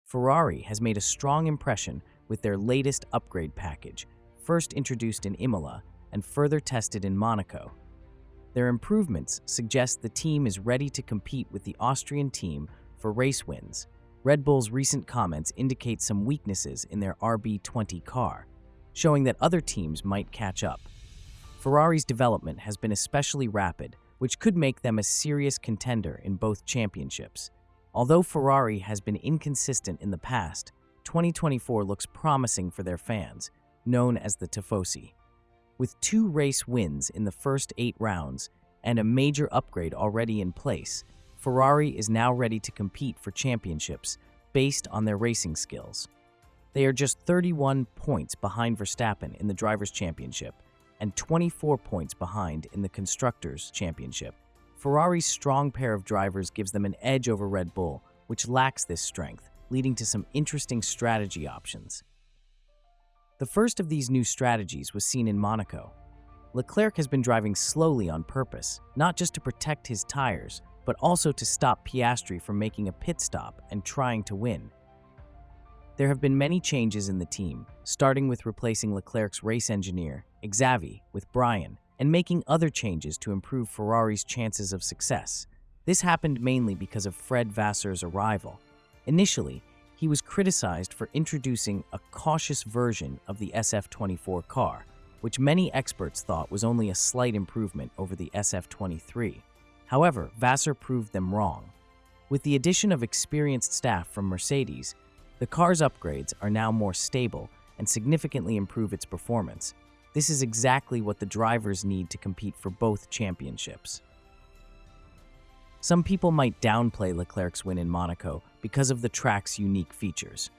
Ferrari has made a strong impression with their latest upgrade package, first introduced in Imola and further tested in Monaco. Their improvements suggest the team is ready to compete with the Austrian team for race wins. Red Bull's recent comments indicate some weaknesses in their RB20 car, showing that other teams might catch up. Ferrari's development has been especially rapid, which could make them a serious contender in both championships. Although Ferrari has been inconsistent in the past, 2024 looks promising for their fans, known as the Tifosi. With 2 race wins in the first 8 rounds and a major upgrade already in place, Ferrari is now ready to compete for championships based on their racing skills. They are just 31 points behind Verstappen in the Drivers' Championship and 24 points behind in the Constructors' Championship. Ferrari's strong pair of drivers gives them an edge over Red Bull, which lacks this strength, leading to some interesting strategy options. The first of these new strategies was seen in Monaco. Leclerc has been driving slowly on purpose, not just to protect his tires, but also to stop Piastri from making a pit stop and trying to win. There have been many changes in the team, starting with replacing Leclerc's race engineer, Xavi, with Brian, and making other changes to improve Ferrari's chances of success. This happened mainly because of Fred Vassar's arrival. Initially, he was criticized for introducing a cautious version of the SF24 car, which many experts thought was only a slight improvement over the SF23. However, Vassar proved them wrong. With the addition of experienced staff from Mercedes, the car's upgrades are now more stable and significantly improve its performance. This is exactly what the drivers need to compete for both championships. Some people might downplay Leclerc's win in Monaco because of the track's unique features.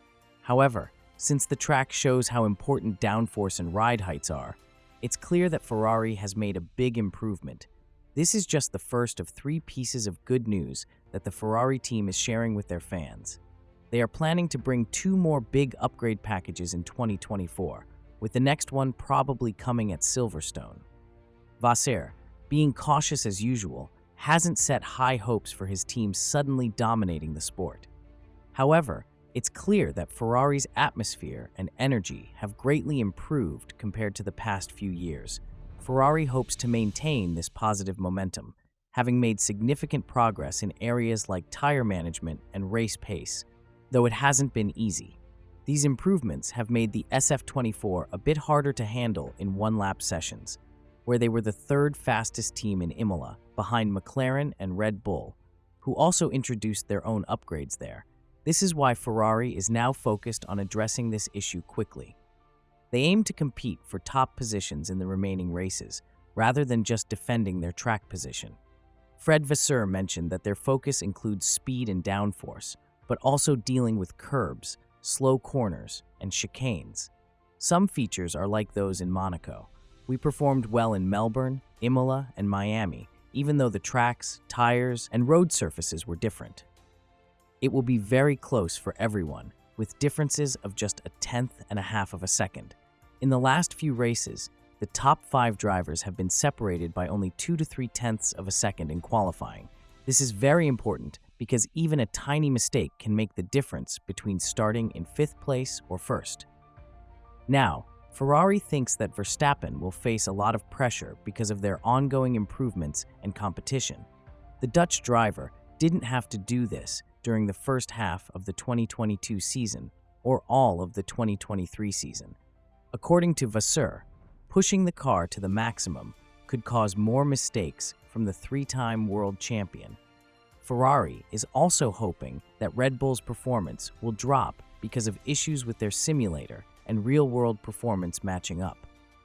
However, since the track shows how important downforce and ride heights are, it's clear that Ferrari has made a big improvement. This is just the first of 3 pieces of good news that the Ferrari team is sharing with their fans. They are planning to bring 2 more big upgrade packages in 2024, with the next one probably coming at Silverstone. Vassar, being cautious as usual, hasn't set high hopes for his team suddenly dominating the sport. However, it's clear that Ferrari's atmosphere and energy have greatly improved compared to the past few years. Ferrari hopes to maintain this positive momentum, having made significant progress in areas like tire management and race pace, though it hasn't been easy. These improvements have made the SF24 a bit harder to handle in one-lap sessions, where they were the 3rd fastest team in Imola, behind McLaren and Red Bull, who also introduced their own upgrades there. This is why Ferrari is now focused on addressing this issue quickly. They aim to compete for top positions in the remaining races, rather than just defending their track position. Fred Vassar mentioned that their focus includes speed and downforce, but also dealing with curbs, slow corners, and chicanes. Some features are like those in Monaco. We performed well in Melbourne, Imola, and Miami, even though the tracks, tires, and road surfaces were different. It will be very close for everyone, with differences of just a 1/10 of a second. In the last few races, the top 5 drivers have been separated by only 2 to 3/10 of a second in qualifying. This is very important because even a tiny mistake can make the difference between starting in 5th place or 1st. Now, Ferrari thinks that Verstappen will face a lot of pressure because of their ongoing improvements and competition. The Dutch driver didn't have to do this during the first half of the 2022 season or all of the 2023 season. According to Vassar, pushing the car to the maximum could cause more mistakes from the 3-time world champion. Ferrari is also hoping that Red Bull's performance will drop because of issues with their simulator and real-world performance matching up.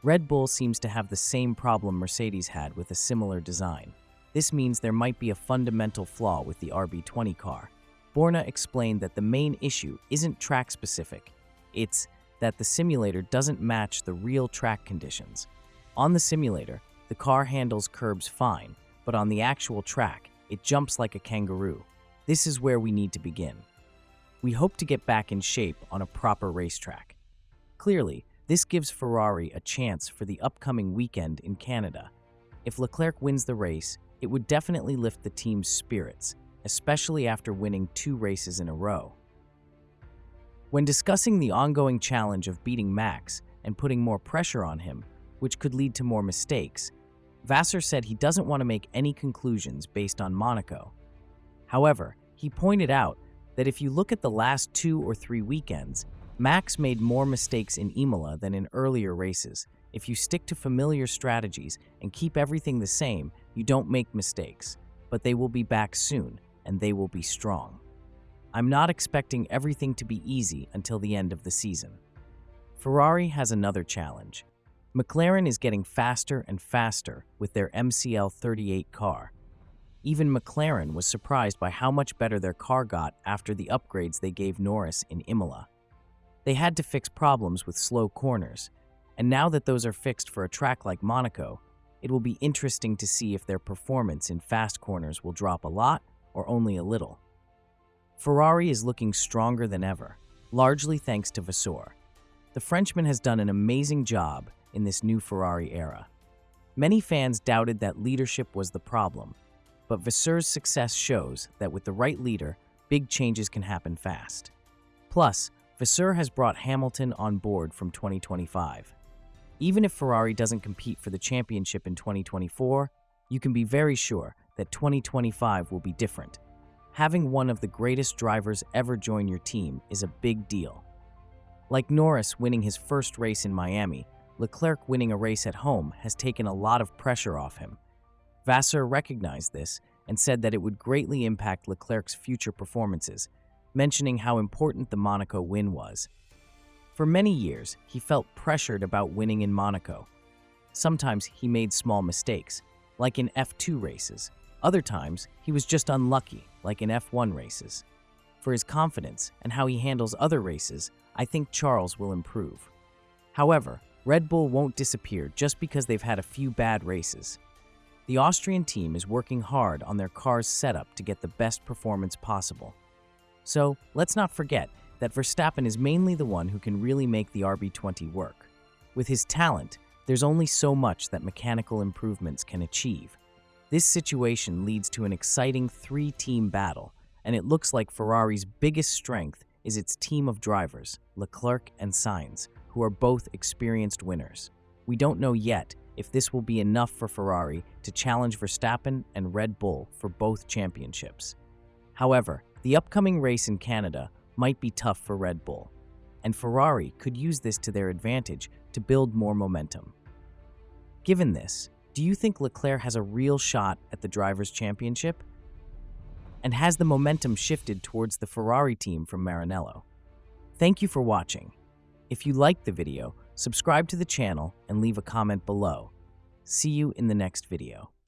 Red Bull seems to have the same problem Mercedes had with a similar design. This means there might be a fundamental flaw with the RB20 car. Borna explained that the main issue isn't track-specific. It's that the simulator doesn't match the real track conditions. On the simulator, the car handles curbs fine, but on the actual track, it jumps like a kangaroo. This is where we need to begin. We hope to get back in shape on a proper racetrack. Clearly, this gives Ferrari a chance for the upcoming weekend in Canada. If Leclerc wins the race, it would definitely lift the team's spirits, especially after winning 2 races in a row. When discussing the ongoing challenge of beating Max and putting more pressure on him, which could lead to more mistakes, Vasseur said he doesn't want to make any conclusions based on Monaco. However, he pointed out that if you look at the last 2 or 3 weekends, Max made more mistakes in Imola than in earlier races. If you stick to familiar strategies and keep everything the same, you don't make mistakes. But they will be back soon, and they will be strong. I'm not expecting everything to be easy until the end of the season. Ferrari has another challenge. McLaren is getting faster and faster with their MCL38 car. Even McLaren was surprised by how much better their car got after the upgrades they gave Norris in Imola. They had to fix problems with slow corners, and now that those are fixed for a track like Monaco, it will be interesting to see if their performance in fast corners will drop a lot or only a little. Ferrari is looking stronger than ever, largely thanks to Vasseur. The Frenchman has done an amazing job in this new Ferrari era. Many fans doubted that leadership was the problem, but Vasseur's success shows that with the right leader, big changes can happen fast. Plus, Vasseur has brought Hamilton on board from 2025. Even if Ferrari doesn't compete for the championship in 2024, you can be very sure that 2025 will be different. Having one of the greatest drivers ever join your team is a big deal. Like Norris winning his first race in Miami, Leclerc winning a race at home has taken a lot of pressure off him. Vasseur recognized this and said that it would greatly impact Leclerc's future performances, mentioning how important the Monaco win was. For many years, he felt pressured about winning in Monaco. Sometimes he made small mistakes, like in F2 races. Other times, he was just unlucky, like in F1 races. For his confidence and how he handles other races, I think Charles will improve. However, Red Bull won't disappear just because they've had a few bad races. The Austrian team is working hard on their car's setup to get the best performance possible. So, let's not forget that Verstappen is mainly the one who can really make the RB20 work. With his talent, there's only so much that mechanical improvements can achieve. This situation leads to an exciting 3-team battle, and it looks like Ferrari's biggest strength is its team of drivers, Leclerc and Sainz, who are both experienced winners. We don't know yet if this will be enough for Ferrari to challenge Verstappen and Red Bull for both championships. However, the upcoming race in Canada might be tough for Red Bull, and Ferrari could use this to their advantage to build more momentum. Given this, do you think Leclerc has a real shot at the Drivers' Championship? And has the momentum shifted towards the Ferrari team from Maranello? Thank you for watching. If you liked the video, subscribe to the channel and leave a comment below. See you in the next video.